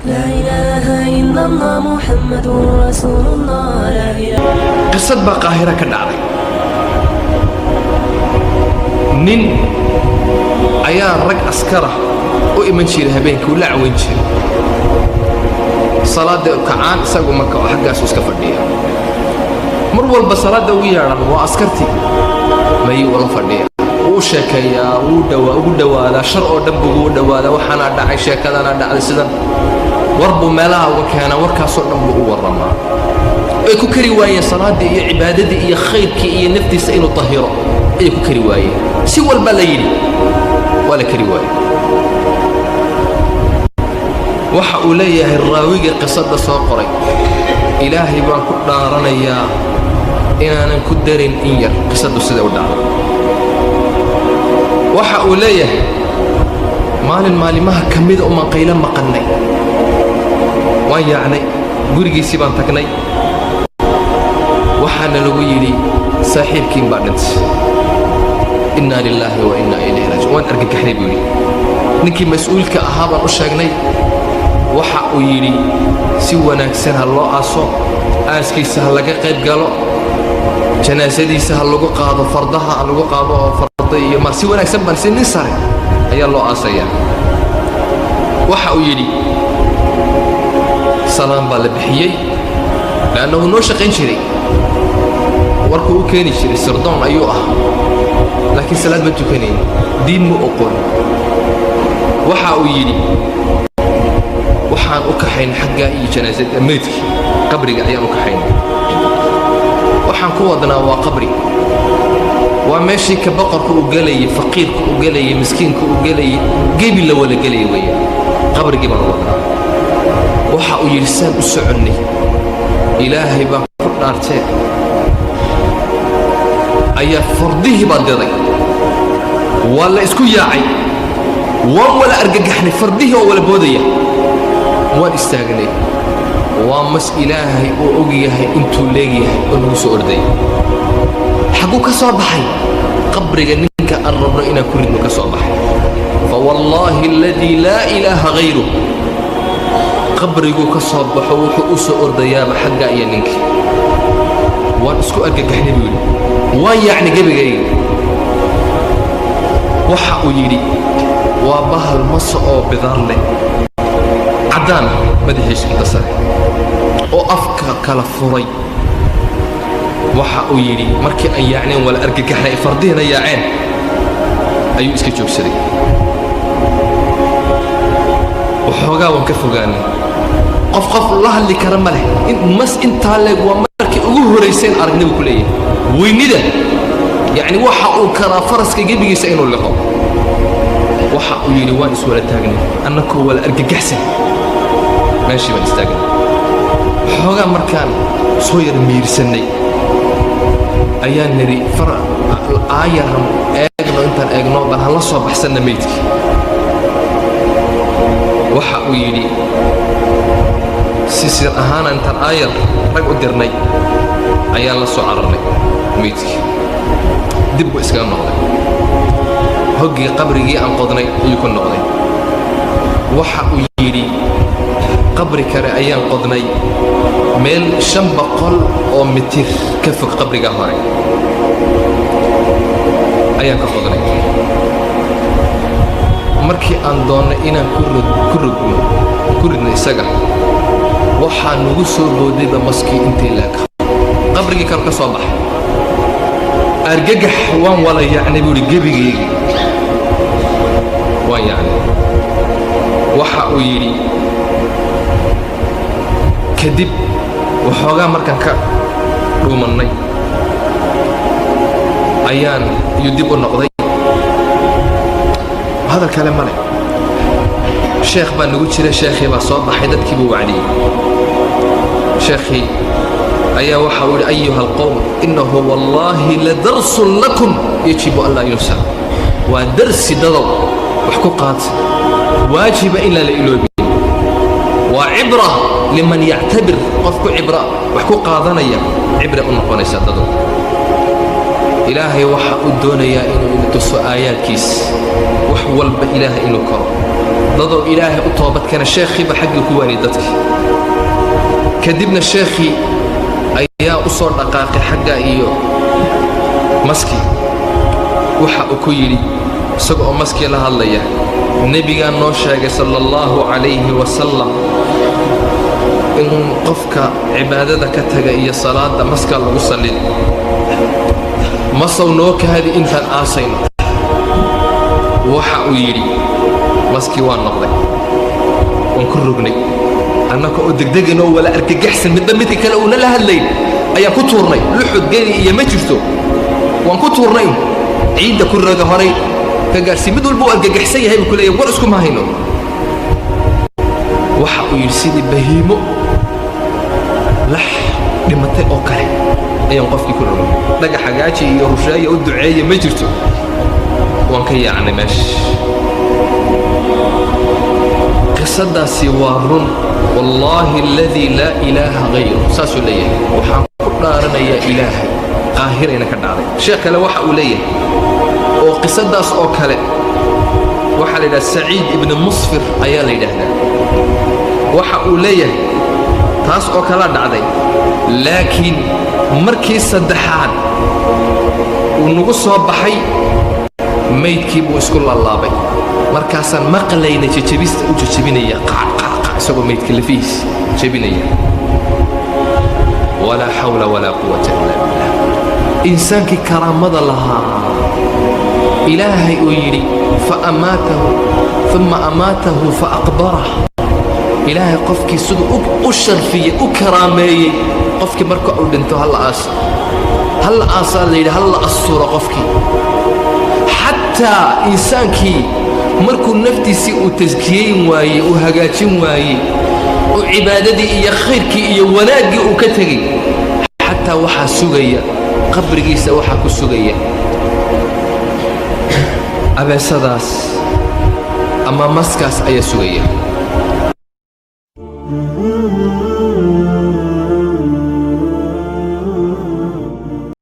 لا إله إلا الله محمد رسول الله لا إله. قصة بقاهرة كدعي نين أيا رج أسكره وإمن شيل هبين كل عوين شيل صلاة كعان ساقوا مكة وحق أسوس كفردية مرول بصلاة ويا وأسكرتي ما يولا فردية وشكايا ودوا لا شرع دبوا ودوا لا وحنا داعي شكلنا داعي سدن وربو ملا وكان وركا صدق ورما ايكو كريوايه صلاه دي عباده دي خيرك اي نفتي سينو طهيره ايكو كريوايه سوى البلايين ولا كريوايه waxa uu leeyahay raawiga qisada soo qoray ilaahay baan ku dhaaranayaa inaanan ku darin in yar qisadu sida u dhacday waxa uu leeyahay maalimaha kamid uma qayla maqannay waan yaacnay gurigiisii baan tagnay waxaana lagu yidhi saaxiibkiin baa dhintay inna lillahi wa inna ilayhi raaji'uun waan argagaxnay buu yidhi ninkii mas-uulka ahaa baan u sheegnay waxa uu yidhi si wanaagsan ha loo aaso aaskiisa ha laga qayb galo janaasadiisa ha lagu qaado fardaha ha lagu qaado oo farda iyo mar si wanaagsan baan si nin sare ayaa loo aasayaa waxa uu yidhi salaam baa la bixiyey laannahu noo shaqayn jiray warkuu u keeni jiray sirdoon ayuu ah laakiin salaad ma tukanayn diin ma oqon waxa uu yidhi waxaan u kaxayn xagga iyo janaasada meydkii qabriga ayaan u kaxayn waxaan ku wadnaa waa qabri waa meeshii ka boqorka u galayay faqiirka u galayay miskiinka u galayay gebi la wala galayay weeyaan qabrigii baan wadnaa waxa uu yidhi saan u soconnay ilaahay baan ku dhaartee ayaa fardihii baa diray waa la isku yaacay waan wala argagaxnay fardihii oo wala boodaya waan istaagnay waa mas ilaahay oo og yahay intuu leegyahay oo nagu soo orday xaguu ka soo baxay qabriga ninka aan rabno inaan ku ridno ka soo baxay fa wallaahi aladii laa ilaaha hayruh qabriguu ka soo baxo wuxuu u soo ordayaaba xagga iyo ninkii waan isku argagaxnay buu yidhi waan yaacni gebigayga waxa uu yidhi waa bahal masa oo bidaar leh caddaan madaxiisa inta sare oo afka kala furay waxa uu yidhi markii aan yaacneen wala argagaxnay fardihiina yaaceen ayuu iska joogsaday waxoogaa waan ka fogaanay qof la hadli kara ma leh mas intaa leeg waa markii ugu horayseen aragnay buu ku leeyahay weynida yacni waxa uu karaa faraska gebigiisa inuu liqo waxa uu yidhi waan iswala taagnay annakoo wala argagaxsan meeshii baan istaagnay waxoogaa markaan soo yar miirsannay ayaan nidhi aayaran eegno intaan eegno bal hala soo baxsanna meydkii waxa uu yidhi si sir ahaana intaan aayar rag u dirnay ayaan la soo cararnay meydkii dib buu iskaga noqday hoggii qabrigii aan qodnay ayuu ku noqday waxa uu yidhi qabri kale ayaan qodnay meel 500 oo mitir ka fog qabriga hore ayaan ka qodnay markii aan doonnay inaan ku ridno isaga waxaa nagu soo boodayba maskii intii laaka qabrigii kale ka soo baxay argagax waan wala yaacnay buu yidhi gebigeygii waan yaacnay waxa uu yidhi kadib waxoogaa markaan ka dhuumannay ayaan iyuu dib u noqday hadal kale ma leh sheekh baa nagu jira sheekhii baa soo baxay dadkii buu wacdiyey sheekhii ayaa waxa uu yidhi ayuha alqowm innahu wallaahi ladarsun lakum yajibu an laa yunsa waa darsi dadow wax ku qaata waajiba in lala iloobiyin waa cibra liman yactabir qofku cibra wax ku qaadanaya cibra u noqonaysa dadow ilaahay waxa uu doonayaa inuu ina tuso aayaadkiis wax walba ilaahay inuu koro dadoo ilaahay u toobadkeena sheekhiiba xagga ku waaniyey dadkii kadibna sheekhii ayaa u soo dhaqaaqay xagga iyo maskii waxa uu ku yidhi isaga oo maskii la hadlaya nebigaa noo sheegay sala allahu calayhi wasalam in qofka cibaadada ka taga iyo salaada maskaa lagu sallin masow noo kaadi intaan aasayno waxa uu yidhi maskii waan noqday waan ku rognay annaka oo degdegan oo wala argagaxsan midba midka kale uuna la hadlayn ayaan ku tuurnay luxud geli iyo ma jirto waan ku tuurnay ciidda ku raga horay ka gaarsi mid walba uu argagaxsan yahay buu ku leeyahay war isku ma hayno waxa uu yidhi sidii bahiimo lax dhimatay oo kale ayaan qofkii ku rognay dhagax hagaaji iyo rusheeya u duceeya ma jirto waan ka yaacnay meesha qisadaasi waa run wallaahi aladii laa ilaaha hayru saasuu leeyahay waxaan ku dhaaranayaa ilaahay qaahirayna ka dhacday sheekh kale waxa uu leeyahay oo qisadaas oo kale waxaa la yidhaha saciid ibni musfir ayaa la yidhaahdaa waxa uu leeyahay taas oo kala dhacday laakiin markii saddexaad uu nagu soo baxay maydkii buu isku laalaabay markaasaan maqlayna jejebista u jejebinaya qacqacqa isagoo maydka lafihiis jebinaya walaa xawla walaa quwata illa billah insaankii karaamada lahaa ilaahay uu yidhi faamaatahu uma amaatahu faaqbarah ilaahay qofkii siduu u sharfiyey u karaameeyey qofkii marka uu dhinto halla aasaa la yidhi halla asturo qofkii xataa insaankii markuu naftiisii uu taskiyeyn waayey uu hagaajin waayey uu cibaadadii iyo khayrkii iyo wanaaggii uu ka tegey xataa waxaa sugaya qabrigiisa waxaa ku sugaya abeesadaas ama maskaas ayaa sugaya